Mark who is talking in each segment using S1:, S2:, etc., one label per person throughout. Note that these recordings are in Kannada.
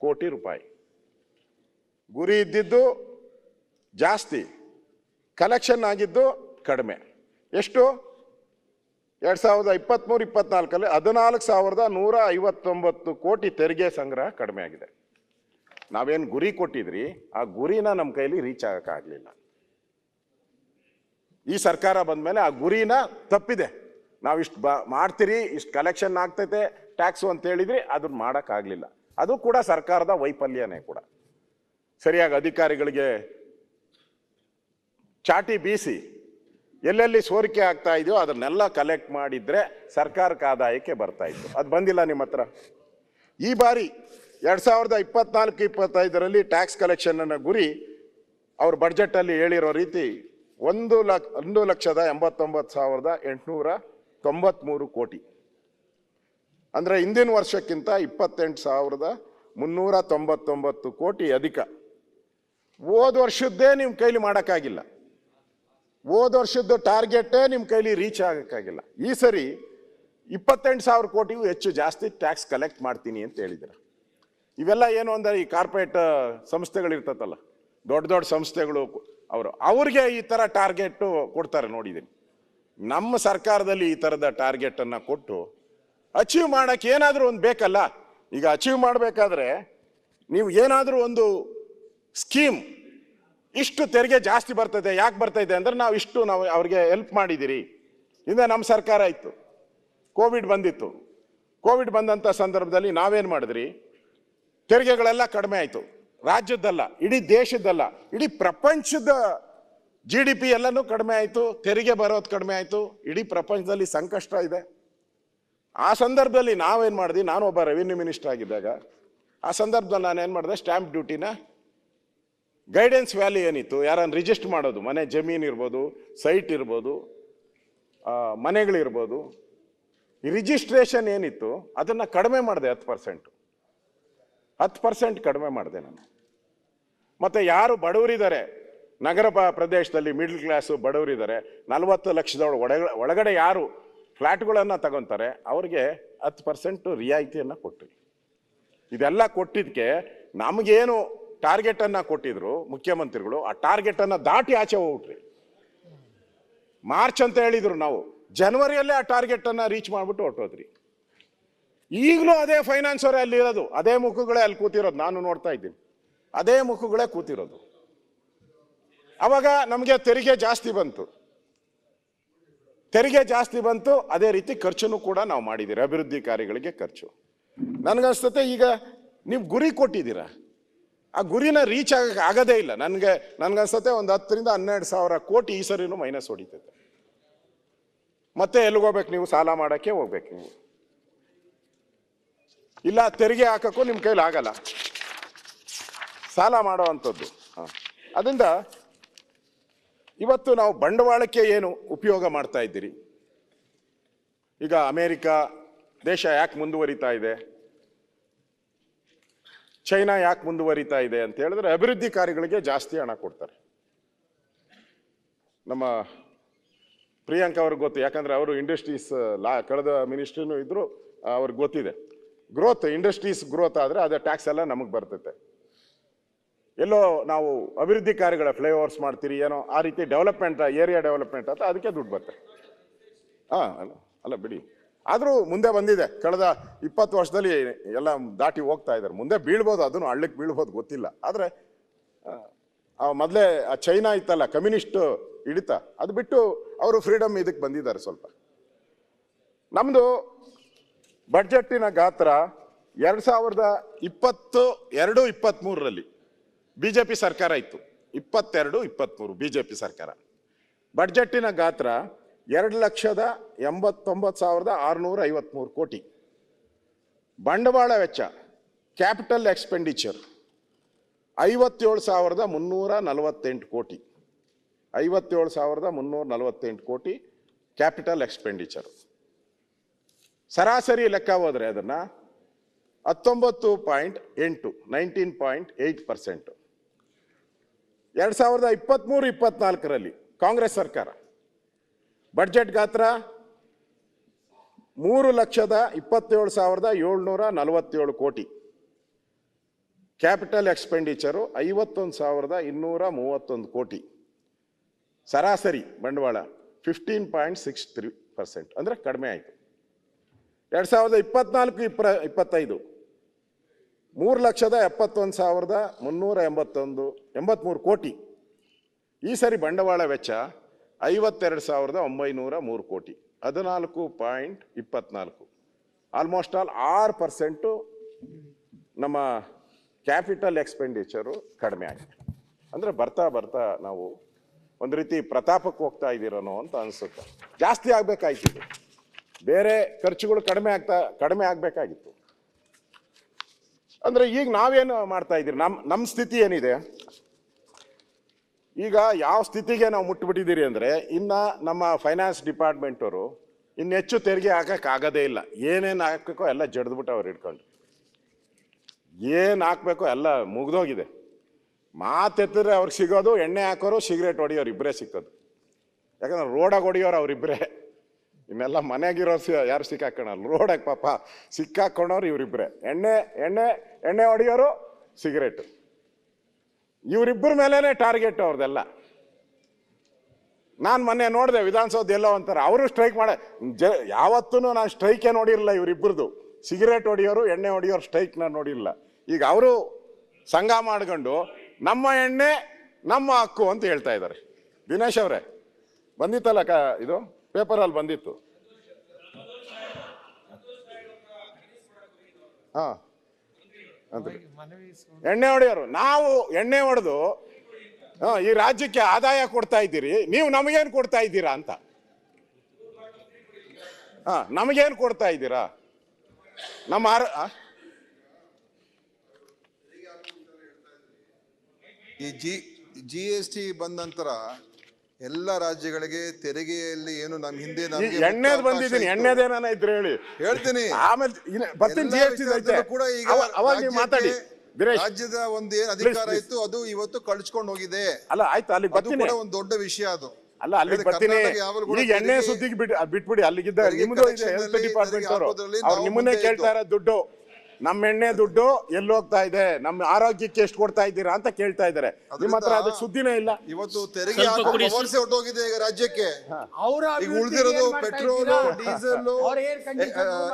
S1: ಕೋಟಿ ರೂಪಾಯಿ. ಗುರಿ ಇದ್ದಿದ್ದು ಜಾಸ್ತಿ, ಕಲೆಕ್ಷನ್ ಆಗಿದ್ದು ಕಡಿಮೆ. ಎಷ್ಟು? 2023-24 14,159 ಕೋಟಿ ತೆರಿಗೆ ಸಂಗ್ರಹ ಕಡಿಮೆ ಆಗಿದೆ. ನಾವೇನು ಗುರಿ ಕೊಟ್ಟಿದ್ರಿ ಆ ಗುರಿನ ನಮ್ಮ ಕೈಲಿ ರೀಚ್ ಆಗಕ್ಕಾಗಲಿಲ್ಲ. ಈ ಸರ್ಕಾರ ಬಂದ್ಮೇಲೆ ಆ ಗುರಿನ ತಪ್ಪಿದೆ. ನಾವು ಇಷ್ಟು ಮಾಡ್ತೀರಿ, ಇಷ್ಟು ಕಲೆಕ್ಷನ್ ಆಗ್ತೈತೆ ಟ್ಯಾಕ್ಸು ಅಂತ ಹೇಳಿದ್ರಿ, ಅದನ್ನ ಮಾಡೋಕ್ಕಾಗಲಿಲ್ಲ. ಅದು ಕೂಡ ಸರ್ಕಾರದ ವೈಫಲ್ಯನೇ ಕೂಡ. ಸರಿಯಾಗಿ ಅಧಿಕಾರಿಗಳಿಗೆ ಚಾಟಿ ಬೀಸಿ ಎಲ್ಲೆಲ್ಲಿ ಸೋರಿಕೆ ಆಗ್ತಾ ಇದೆಯೋ ಅದನ್ನೆಲ್ಲ ಕಲೆಕ್ಟ್ ಮಾಡಿದ್ರೆ ಸರ್ಕಾರಕ್ಕೆ ಆದಾಯಕ್ಕೆ ಬರ್ತಾ ಇತ್ತು. ಅದು ಬಂದಿಲ್ಲ ನಿಮ್ಮ ಹತ್ರ. ಈ ಬಾರಿ 2024-25 ಟ್ಯಾಕ್ಸ್ ಕಲೆಕ್ಷನ್ ಅನ್ನ ಗುರಿ ಅವ್ರ ಬಡ್ಜೆಟ್ ಅಲ್ಲಿ ಹೇಳಿರೋ ರೀತಿ 1,89,893 ಕೋಟಿ. ಅಂದ್ರೆ ಹಿಂದಿನ ವರ್ಷಕ್ಕಿಂತ 28,399 ಕೋಟಿ ಅಧಿಕ. ಹೋದ ವರ್ಷದ್ದೇ ನಿಮ್ಮ ಕೈಲಿ ಮಾಡೋಕ್ಕಾಗಿಲ್ಲ. ಹೋದ ವರ್ಷದ ಟಾರ್ಗೆಟೇ ನಿಮ್ಮ ಕೈಲಿ ರೀಚ್ ಆಗಕ್ಕಾಗಿಲ್ಲ. ಈ ಸರಿ 28,000 ಕೋಟಿಗೂ ಹೆಚ್ಚು ಜಾಸ್ತಿ ಟ್ಯಾಕ್ಸ್ ಕಲೆಕ್ಟ್ ಮಾಡ್ತೀನಿ ಅಂತ ಹೇಳಿದ್ರ. ಇವೆಲ್ಲ ಏನು ಅಂದ್ರೆ ಈ ಕಾರ್ಪೊರೇಟ್ ಸಂಸ್ಥೆಗಳಿರ್ತತಲ್ಲ, ದೊಡ್ಡ ದೊಡ್ಡ ಸಂಸ್ಥೆಗಳು, ಅವ್ರಿಗೆ ಈ ಥರ ಟಾರ್ಗೆಟ್ ಕೊಡ್ತಾರೆ ನೋಡಿದ್ದೀನಿ. ನಮ್ಮ ಸರ್ಕಾರದಲ್ಲಿ ಈ ಥರದ ಟಾರ್ಗೆಟ್ ಅನ್ನ ಕೊಟ್ಟು ಅಚೀವ್ ಮಾಡಕ್ಕೆ ಏನಾದರೂ ಒಂದು ಬೇಕಲ್ಲ. ಈಗ ಅಚೀವ್ ಮಾಡಬೇಕಾದ್ರೆ ನೀವು ಏನಾದರೂ ಒಂದು ಸ್ಕೀಮ್, ಇಷ್ಟು ತೆರಿಗೆ ಜಾಸ್ತಿ ಬರ್ತದೆ, ಯಾಕೆ ಬರ್ತೈತೆ ಅಂದ್ರೆ ನಾವು ಅವ್ರಿಗೆ ಹೆಲ್ಪ್ ಮಾಡಿದ್ದೀರಿ. ಇಂದ ನಮ್ಮ ಸರ್ಕಾರ ಇತ್ತು, ಕೋವಿಡ್ ಬಂದಿತ್ತು. ಕೋವಿಡ್ ಬಂದಂಥ ಸಂದರ್ಭದಲ್ಲಿ ನಾವೇನು ಮಾಡಿದ್ರಿ, ತೆರಿಗೆಗಳೆಲ್ಲ ಕಡಿಮೆ ಆಯಿತು. ರಾಜ್ಯದ್ದಲ್ಲ, ಇಡೀ ದೇಶದ್ದಲ್ಲ, ಇಡೀ ಪ್ರಪಂಚದ GDP ಎಲ್ಲನೂ ಕಡಿಮೆ ಆಯಿತು. ತೆರಿಗೆ ಬರೋದು ಕಡಿಮೆ ಆಯಿತು. ಇಡೀ ಪ್ರಪಂಚದಲ್ಲಿ ಸಂಕಷ್ಟ ಇದೆ. ಆ ಸಂದರ್ಭದಲ್ಲಿ ನಾವೇನು ಮಾಡಿದ್ವಿ, ನಾನು ಒಬ್ಬ ರೆವಿನ್ಯೂ ಮಿನಿಸ್ಟರ್ ಆಗಿದ್ದಾಗ ಆ ಸಂದರ್ಭದಲ್ಲಿ ನಾನೇನು ಮಾಡಿದೆ, ಸ್ಟ್ಯಾಂಪ್ ಡ್ಯೂಟಿನ ಗೈಡೆನ್ಸ್ ವ್ಯಾಲ್ಯೂ ಏನಿತ್ತು, ಯಾರನ್ನು ರಿಜಿಸ್ಟರ್ ಮಾಡೋದು, ಮನೆ ಜಮೀನು ಇರ್ಬೋದು, ಸೈಟ್ ಇರ್ಬೋದು, ಮನೆಗಳಿರ್ಬೋದು, ಈ ರಿಜಿಸ್ಟ್ರೇಷನ್ ಏನಿತ್ತು ಅದನ್ನು ಕಡಿಮೆ ಮಾಡಿದೆ. 10% ಕಡಿಮೆ ಮಾಡಿದೆ ನಾನು. ಮತ್ತು ಯಾರು ಬಡವರಿದ್ದಾರೆ, ನಗರ ಪ್ರದೇಶದಲ್ಲಿ ಮಿಡ್ಲ್ ಕ್ಲಾಸು ಬಡವರಿದ್ದಾರೆ, 40 ಲಕ್ಷದ ಒಳಗಡೆ ಯಾರು ಫ್ಲ್ಯಾಟ್ಗಳನ್ನು ತಗೊತಾರೆ ಅವ್ರಿಗೆ 10% ರಿಯಾಯಿತಿಯನ್ನು ಕೊಟ್ರಿ. ಇದೆಲ್ಲ ಕೊಟ್ಟಿದ್ದಕ್ಕೆ ನಮಗೇನು ಟಾರ್ಗೆಟನ್ನು ಕೊಟ್ಟಿದ್ರು ಮುಖ್ಯಮಂತ್ರಿಗಳು, ಆ ಟಾರ್ಗೆಟನ್ನು ದಾಟಿ ಆಚೆ ಹೋಗ್ಬಿಟ್ರಿ. ಮಾರ್ಚ್ ಅಂತ ಹೇಳಿದ್ರು, ನಾವು ಜನವರಿಯಲ್ಲೇ ಆ ಟಾರ್ಗೆಟನ್ನು ರೀಚ್ ಮಾಡಿಬಿಟ್ಟು ಹೊರಟೋದ್ರಿ. ಈಗಲೂ ಅದೇ ಫೈನಾನ್ಸ್ ಅವರೇ ಅಲ್ಲಿ ಇರೋದು, ಅದೇ ಮುಖಗಳೇ ಅಲ್ಲಿ ಕೂತಿರೋದು, ನಾನು ನೋಡ್ತಾ ಇದ್ದೀನಿ. ಅದೇ ಮುಖಗಳೇ ಕೂತಿರೋದು. ಅವಾಗ ನಮಗೆ ತೆರಿಗೆ ಜಾಸ್ತಿ ಬಂತು. ಅದೇ ರೀತಿ ಖರ್ಚುನು ಕೂಡ ನಾವು ಮಾಡಿದ್ದೀರಿ, ಅಭಿವೃದ್ಧಿ ಕಾರ್ಯಗಳಿಗೆ ಖರ್ಚು. ನನಗನ್ಸುತ್ತೆ ಈಗ ನೀವು ಗುರಿ ಕೊಟ್ಟಿದ್ದೀರಾ, ಆ ಗುರಿನ ರೀಚ್ ಆಗದೇ ಇಲ್ಲ. ನನ್ಗನ್ಸುತ್ತೆ ಒಂದು 10,000-12,000 ಕೋಟಿ ಈ ಸರಿನೂ ಮೈನಸ್ ಹೊಡಿತೈತೆ. ಮತ್ತೆ ಎಲ್ಲಿಗೆ ಹೋಗ್ಬೇಕು ನೀವು? ಸಾಲ ಮಾಡೋಕ್ಕೆ ಹೋಗ್ಬೇಕು ನೀವು, ಇಲ್ಲ ತೆರಿಗೆ ಹಾಕಕ್ಕೂ ನಿಮ್ಮ ಕೈಲಿ ಆಗಲ್ಲ, ಸಾಲ ಮಾಡೋ ಅಂಥದ್ದು. ಅದರಿಂದ ಇವತ್ತು ನಾವು ಬಂಡವಾಳಕ್ಕೆ ಏನು ಉಪಯೋಗ ಮಾಡ್ತಾ ಇದ್ದೀರಿ? ಈಗ ಅಮೇರಿಕಾ ದೇಶ ಯಾಕೆ ಮುಂದುವರಿತಾ ಇದೆ, ಚೈನಾ ಯಾಕೆ ಮುಂದುವರಿತಾ ಇದೆ ಅಂತ ಹೇಳಿದ್ರೆ ಅಭಿವೃದ್ಧಿ ಕಾರ್ಯಗಳಿಗೆ ಜಾಸ್ತಿ ಹಣ ಕೊಡ್ತಾರೆ. ನಮ್ಮ ಪ್ರಿಯಾಂಕಾ ಅವ್ರಿಗೆ ಗೊತ್ತು, ಯಾಕಂದ್ರೆ ಅವರು ಇಂಡಸ್ಟ್ರೀಸ್ ಕಳೆದ ಮಿನಿಸ್ಟ್ರಿನೂ ಇದ್ರು, ಅವ್ರಿಗೆ ಗೊತ್ತಿದೆ. ಇಂಡಸ್ಟ್ರೀಸ್ ಗ್ರೋತ್ ಆದರೆ ಅದೇ ಟ್ಯಾಕ್ಸ್ ಎಲ್ಲ ನಮಗೆ ಬರ್ತೈತೆ. ಎಲ್ಲೋ ನಾವು ಅಭಿವೃದ್ಧಿ ಕಾರ್ಯಗಳ ಫ್ಲೈಓವರ್ಸ್ ಮಾಡ್ತೀರಿ ಏನೋ ಆ ರೀತಿ ಡೆವಲಪ್ಮೆಂಟ್, ಏರಿಯಾ ಡೆವಲಪ್ಮೆಂಟ್ ಅಂತ ಅದಕ್ಕೆ ದುಡ್ಡು ಬರ್ತದೆ. ಅಲ್ಲ ಬಿಡಿ, ಆದರೂ ಮುಂದೆ ಬಂದಿದೆ. ಕಳೆದ 20 ವರ್ಷದಲ್ಲಿ ಎಲ್ಲ ದಾಟಿ ಹೋಗ್ತಾ ಇದ್ದಾರೆ. ಮುಂದೆ ಬೀಳ್ಬೋದು, ಅದನ್ನು ಹಳ್ಳಕ್ಕೆ ಬೀಳ್ಬೋದು, ಗೊತ್ತಿಲ್ಲ. ಆದರೆ ಮೊದಲೇ ಆ ಚೈನಾ ಇತ್ತಲ್ಲ ಕಮ್ಯುನಿಸ್ಟ್ ಹಿಡಿತ, ಅದು ಬಿಟ್ಟು ಅವರು ಫ್ರೀಡಮ್ ಇದಕ್ಕೆ ಬಂದಿದ್ದಾರೆ ಸ್ವಲ್ಪ. ನಮ್ಮದು ಬಡ್ಜೆಟ್ಟಿನ ಗಾತ್ರ 2022-23 BJP ಸರ್ಕಾರ ಇತ್ತು. 22-23 BJP ಸರ್ಕಾರ. ಬಡ್ಜೆಟ್ಟಿನ ಗಾತ್ರ 2,89,653 ಕೋಟಿ. ಬಂಡವಾಳ ವೆಚ್ಚ, ಕ್ಯಾಪಿಟಲ್ ಎಕ್ಸ್ಪೆಂಡಿಚರ್ 57,348 ಕೋಟಿ. 57,348 ಕೋಟಿ ಕ್ಯಾಪಿಟಲ್ ಎಕ್ಸ್ಪೆಂಡಿಚರ್. ಸರಾಸರಿ ಲೆಕ್ಕ ಹೋದ್ರೆ ಅದನ್ನ 19.8 19.8%. 2023-24 ಕಾಂಗ್ರೆಸ್ ಸರ್ಕಾರ ಬಡ್ಜೆಟ್ ಗಾತ್ರ 3,27,747 ಕೋಟಿ. ಕ್ಯಾಪಿಟಲ್ ಎಕ್ಸ್ಪೆಂಡಿಚರು 51,231 ಕೋಟಿ, ಸರಾಸರಿ ಬಂಡವಾಳ 15.63%, ಅಂದರೆ ಕಡಿಮೆ ಆಯಿತು. 2024-25 3,71,383 ಕೋಟಿ. ಈ ಸರಿ ಬಂಡವಾಳ ವೆಚ್ಚ 52,903 ಕೋಟಿ, 14.24, ಆಲ್ಮೋಸ್ಟ್ ಆಲ್ 6% ನಮ್ಮ ಕ್ಯಾಪಿಟಲ್ ಎಕ್ಸ್ಪೆಂಡಿಚರು ಕಡಿಮೆ ಆಗಿದೆ. ಅಂದರೆ ಬರ್ತಾ ಬರ್ತಾ ನಾವು ಒಂದು ರೀತಿ ಪ್ರತಾಪಕ್ಕೆ ಹೋಗ್ತಾ ಇದ್ದೀರನೋ ಅಂತ ಅನಿಸುತ್ತೆ. ಜಾಸ್ತಿ ಆಗಬೇಕಾಗಿತ್ತು, ಬೇರೆ ಖರ್ಚುಗಳು ಕಡಿಮೆ ಆಗಬೇಕಾಗಿತ್ತು. ಅಂದರೆ ಈಗ ನಾವೇನು ಮಾಡ್ತಾ ಇದ್ದೀರಿ, ನಮ್ಮ ಸ್ಥಿತಿ ಏನಿದೆ ಈಗ, ಯಾವ ಸ್ಥಿತಿಗೆ ನಾವು ಮುಟ್ಬಿಟ್ಟಿದ್ದೀರಿ ಅಂದರೆ, ಇನ್ನು ನಮ್ಮ ಫೈನಾನ್ಸ್ ಡಿಪಾರ್ಟ್ಮೆಂಟ್ ಅವರು ಇನ್ನೆಚ್ಚು ತೆರಿಗೆ ಹಾಕೋಕ್ಕಾಗೋದೇ ಇಲ್ಲ. ಏನೇನು ಹಾಕಬೇಕೋ ಎಲ್ಲ ಜಡ್ದ್ಬಿಟ್ಟು ಅವ್ರು ಹಿಡ್ಕೊಂಡು, ಏನು ಹಾಕ್ಬೇಕೋ ಎಲ್ಲ ಮುಗ್ದೋಗಿದೆ. ಮಾತೆತ್ತಿದ್ರೆ ಅವ್ರಿಗೆ ಸಿಗೋದು ಎಣ್ಣೆ ಹಾಕೋರು, ಸಿಗರೇಟ್ ಹೊಡಿಯೋರು ಇಬ್ಬರೇ ಸಿಕ್ಕೋದು. ಯಾಕಂದ್ರೆ ರೋಡಾಗ ಹೊಡಿಯೋರು ಅವರಿಬ್ಬರೇ, ಇನ್ನೆಲ್ಲ ಮನೆಯಾಗಿರೋ ಯಾರು ಸಿಕ್ಕಾಕೋಣಲ್ಲ. ರೋಡಾಗ ಪಾಪ ಸಿಕ್ಕಾಕೊಂಡವ್ರು ಇವರಿಬ್ಬರೇ, ಎಣ್ಣೆ ಹೊಡಿಯೋರು, ಸಿಗರೇಟು, ಇವರಿಬ್ಬರ ಮೇಲೇ ಟಾರ್ಗೆಟ್ ಅವ್ರದ್ದೆಲ್ಲ. ನಾನು ಮೊನ್ನೆ ನೋಡಿದೆ ವಿಧಾನಸೌಧ ಎಲ್ಲೋ ಅಂತಾರೆ, ಅವರು ಸ್ಟ್ರೈಕ್ ಯಾವತ್ತೂ ನಾನು ಸ್ಟ್ರೈಕೇ ನೋಡಿರಲಿಲ್ಲ ಇವರಿಬ್ಬರದು. ಸಿಗರೇಟ್ ಹೊಡಿಯೋರು, ಎಣ್ಣೆ ಹೊಡಿಯೋರು ಸ್ಟ್ರೈಕ್ ನಾನು ನೋಡಿರಲಿಲ್ಲ. ಈಗ ಅವರು ಸಂಘ ಮಾಡ್ಕೊಂಡು ನಮ್ಮ ಎಣ್ಣೆ ನಮ್ಮ ಹಕ್ಕು ಅಂತ ಹೇಳ್ತಾ ಇದ್ದಾರೆ. ದಿನೇಶ್ ಅವರೇ, ಬಂದಿತ್ತಲ್ಲ ಇದು ಪೇಪರಲ್ಲಿ ಬಂದಿತ್ತು. ಹಾ, ಎಣ್ಣೆ ಹೊಡೆಯೋರು, ನಾವು ಎಣ್ಣೆ ಹೊಡೆದು ಈ ರಾಜ್ಯಕ್ಕೆ ಆದಾಯ ಕೊಡ್ತಾ ಇದ್ದೀರಿ, ನೀವು ನಮಗೇನು ಕೊಡ್ತಾ ಇದ್ದೀರಾ ಅಂತ. ನಮಗೇನು ಕೊಡ್ತಾ ಇದ್ದೀರಾ? ನಮ್ಮ
S2: ಈ GST ಬಂದ ನಂತರ ಎಲ್ಲ ರಾಜ್ಯಗಳಿಗೆ ತೆರಿಗೆಯಲ್ಲಿ ಏನು ನಮ್ಮ ಹಿಂದೆ
S1: ಎಣ್ಣೆದು ಬಂದಿದ್ದೀನಿ, ಎಣ್ಣೆದೇನ ಇದ್ರೆ
S2: ಹೇಳ್ತೀನಿ.
S1: ಆಮೇಲೆ ಬರ್ತೀನಿ. GST
S2: ಕೂಡ ಈಗ
S1: ಅವಾಗ ಮಾತಾಡಿ.
S2: ರಾಜ್ಯದ ಒಂದು ಏನು ಅಧಿಕಾರ ಇತ್ತು ಅದು ಇವತ್ತು ಕಳ್ಸ್ಕೊಂಡು ಹೋಗಿದೆ.
S1: ಅಲ್ಲ ಆಯ್ತು, ಅಲ್ಲಿ
S2: ಕೂಡ ಒಂದು ದೊಡ್ಡ ವಿಷಯ ಅದು.
S1: ಅಲ್ಲ ಅಲ್ಲಿ ಬರ್ತೀನಿ. ಈಗ ಎಣ್ಣೆ ಸುದ್ದಿಗೆ ಬಿಟ್ಬಿಡಿ, ಅಲ್ಲಿಗಿದ್ದ ನಿಮ್ದು ಇದೆ ಹೆಲ್ತ್ ಡಿಪಾರ್ಟ್ಮೆಂಟ್ ಅವರು, ಅವ್ರು ನಿಮ್ಮನ್ನೇ ಕೇಳ್ತಾ ಇರೋ ದುಡ್ಡು, ನಮ್ಮ ಎಣ್ಣೆ ದುಡ್ಡು ಎಲ್ಲಿ ಹೋಗ್ತಾ ಇದೆ, ನಮ್ಮ ಆರೋಗ್ಯಕ್ಕೆ ಎಷ್ಟು ಕೊಡ್ತಾ ಇದ್ದೀರಾ ಅಂತ ಕೇಳ್ತಾ ಇದ್ದಾರೆ. ನಿಮ್ಮ ಹತ್ರ ಅದಕ್ಕೆ ಸುದ್ದಿನೇ ಇಲ್ಲ.
S2: ಇವತ್ತು ತೆರಿಗೆ ಹೊರಟೋಗಿದೆ ಈಗ ರಾಜ್ಯಕ್ಕೆ. ಈಗ ಉಳಿದಿರೋದು ಪೆಟ್ರೋಲ್, ಡೀಸೆಲ್,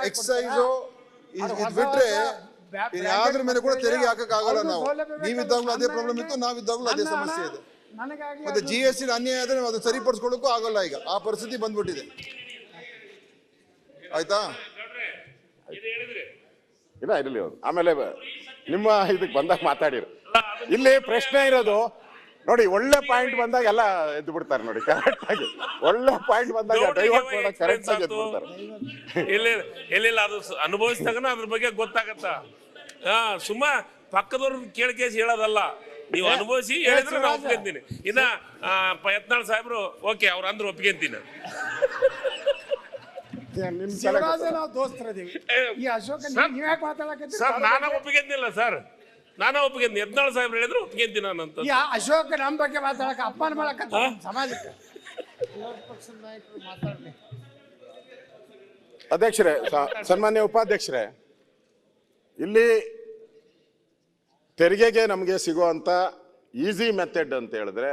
S2: ಎಕ್ಸೈಸ್, ಇದು ಬಿಟ್ರೆ ಯಾವ್ದ್ರ ಮೇಲೆ ಕೂಡ ತೆರಿಗೆ ಹಾಕಕ್ ಆಗಲ್ಲ. ನಾವು ನೀವಿದ್ದಾಗಲೂ ಅದೇ ಪ್ರಾಬ್ಲಮ್ ಇತ್ತು, ನಾವಿದ್ದಾಗಲೂ ಅದೇ ಸಮಸ್ಯೆ ಇದೆ. ಮತ್ತೆ GST ಅನ್ಯಾಯ ಆದ್ರೆ ಅದು ಸರಿಪಡಿಸ್ಕೊಳ್ಳೋಕ್ಕೂ ಆಗಲ್ಲ. ಈಗ ಆ ಪರಿಸ್ಥಿತಿ ಬಂದ್ಬಿಟ್ಟಿದೆ. ಆಯ್ತಾ?
S1: ಇಲ್ಲ ಇರಲಿ ಅವರು, ಆಮೇಲೆ ನಿಮ್ಮ ಇದಕ್ಕೆ ಬಂದಾಗ ಮಾತಾಡಿರು. ಇಲ್ಲಿ ಪ್ರಶ್ನೆ ಇರೋದು ನೋಡಿ, ಒಳ್ಳೆ ಪಾಯಿಂಟ್ ಬಂದಾಗ ಎಲ್ಲ ಎದ್ದು ಬಿಡ್ತಾರೆ ನೋಡಿ, ಕರೆಕ್ಟ್ ಆಗಿ. ಒಳ್ಳೆ ಪಾಯಿಂಟ್ ಬಂದಾಗ ಡೈವರ್ಟ್ ಮಾಡೋಕೆ ಕರೆಕ್ಟ್ ಆಗಿ ಎದ್ದು ಬಿಡ್ತಾರೆ.
S3: ಎಲ್ಲಿಲ್ಲ ಅದು ಅನುಭವಿಸಿದಾಗ ಅದ್ರ ಬಗ್ಗೆ ಗೊತ್ತಾಗತ್ತ. ಸುಮ್ಮ ಪಕ್ಕದವ್ರ ಕೇಳಿಕೇಸಿ ಹೇಳೋದಲ್ಲ, ನೀವು ಅನುಭವಿಸಿ ಹೇಳಿದ್ರೆ ನಾನು ಒಪ್ಕೊಂತೀನಿ. ಇನ್ನ ಯತ್ನಾಳ್ ಸಾಹೇಬ್ರು ಓಕೆ ಅವ್ರು ಅಂದ್ರೆ ಒಪ್ಕೊಂತೀನಿ. ಸರ್ ನಾನ ಒಪ್ಪಿಗೆಂದಿಲ್ಲ ಸರ್, ನಾನ ಒಪ್ಪಿಗೆಂದು ಯತ್ನಾಳ್ ಸಾಹೇಬ್ರು ಹೇಳಿದ್ರು ಒಪ್ಪಿಗೆಂತೀನಿ ನಾನು ಅಂತ.
S4: ಅಶೋಕ್ ನಮ್ಮ ಬಗ್ಗೆ ಮಾತಾಡಕ ಅಪ್ಪನ ಮಾಡಕ ಸಮಾಜಕ್ಕೆ.
S1: ಅಧ್ಯಕ್ಷರೇ, ಸನ್ಮಾನ್ಯ ಉಪಾಧ್ಯಕ್ಷರೇ, ಇಲ್ಲಿ ತೆರಿಗೆಗೆ ನಮಗೆ ಸಿಗುವಂಥ ಈಸಿ ಮೆಥಡ್ ಅಂತ ಹೇಳಿದ್ರೆ,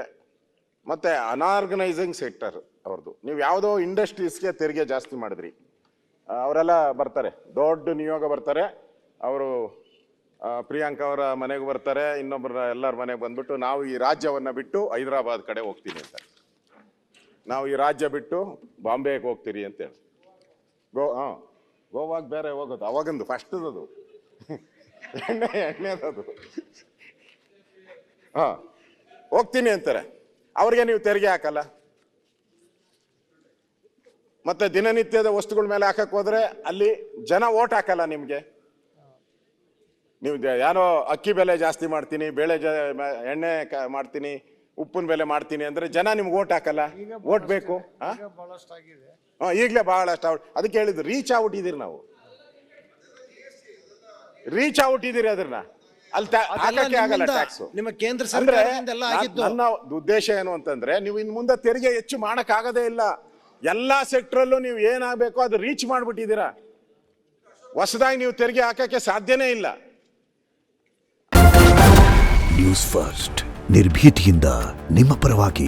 S1: ಮತ್ತೆ ಅನಾರ್ಗನೈಸಿಂಗ್ ಸೆಕ್ಟರ್ ಅವ್ರದ್ದು. ನೀವು ಯಾವುದೋ ಇಂಡಸ್ಟ್ರೀಸ್ಗೆ ತೆರಿಗೆ ಜಾಸ್ತಿ ಮಾಡಿದ್ರಿ, ಅವರೆಲ್ಲ ಬರ್ತಾರೆ, ದೊಡ್ಡ ನಿಯೋಗ ಬರ್ತಾರೆ, ಅವರು ಪ್ರಿಯಾಂಕಾ ಅವರ ಮನೆಗೆ ಬರ್ತಾರೆ, ಇನ್ನೊಬ್ಬರ ಎಲ್ಲರ ಮನೆಗೆ ಬಂದ್ಬಿಟ್ಟು ನಾವು ಈ ರಾಜ್ಯವನ್ನು ಬಿಟ್ಟು ಹೈದರಾಬಾದ್ ಕಡೆ ಹೋಗ್ತೀನಿ ಅಂತ, ನಾವು ಈ ರಾಜ್ಯ ಬಿಟ್ಟು ಬಾಂಬೆಗೆ ಹೋಗ್ತೀರಿ ಅಂತೇಳಿ. ಗೋವಾಗ ಬೇರೆ ಹೋಗೋದು, ಅವಾಗಂದು ಫಸ್ಟದು ಎಣ್ಣೆದದು ಹೋಗ್ತೀನಿ ಅಂತಾರೆ. ಅವ್ರಿಗೆ ನೀವು ತೆರಿಗೆ ಹಾಕಲ್ಲ. ಮತ್ತೆ ದಿನನಿತ್ಯದ ವಸ್ತುಗಳ ಮೇಲೆ ಹಾಕಕ್ ಹೋದ್ರೆ ಅಲ್ಲಿ ಜನ ಓಟ್ ಹಾಕಲ್ಲ ನಿಮ್ಗೆ. ನೀವು ಯಾರೋ ಅಕ್ಕಿ ಬೆಲೆ ಜಾಸ್ತಿ ಮಾಡ್ತೀನಿ, ಬೇಳೆ ಎಣ್ಣೆ ಮಾಡ್ತೀನಿ, ಉಪ್ಪಿನ ಬೆಲೆ ಮಾಡ್ತೀನಿ ಅಂದ್ರೆ ಜನ ನಿಮ್ಗೆ ಓಟ್ ಹಾಕಲ್ಲ. ಓಟ್ ಬೇಕು. ಈಗಲೇ ಬಹಳಷ್ಟು ಅದಕ್ಕೆ ಹೇಳಿದ್ರು ರೀಚ್ ಔಟಿದ್ದೀರಿ, ನಾವು ರೀಚ್ ಔಟ್ ಇದ್ದೀರಿ. ಅದನ್ನ ಅಲ್ಲಿ ಹಾಕಕ್ಕೆ ಆಗಲ್ಲ ಟ್ಯಾಕ್ಸ್.
S4: ನಿಮ್ಮ ಕೇಂದ್ರ ಸರ್ಕಾರದಿಂದ
S1: ನನ್ನ ಉದ್ದೇಶ ಏನು ಅಂತಂದ್ರೆ, ನೀವು ಇನ್ನು ಮುಂದೆ ತೆರಿಗೆ ಹೆಚ್ಚು ಮಾಡಕ್ ಆಗದೇ ಇಲ್ಲ. ಎಲ್ಲಾ ಸೆಕ್ಟರಲ್ಲೂ ನೀವು ಏನಾಗಬೇಕೋ ಅದು ರೀಚ್ ಮಾಡ್ಬಿಟ್ಟಿದ್ದೀರಾ. ಹೊಸದಾಗಿ ನೀವು ತೆರಿಗೆ ಹಾಕಕ್ಕೆ ಸಾಧ್ಯನೇ ಇಲ್ಲ.
S5: ನ್ಯೂಸ್ ಫಸ್ಟ್ ನಿರ್ಭೀತಿಯಿಂದ ನಿಮ್ಮ ಪರವಾಗಿ.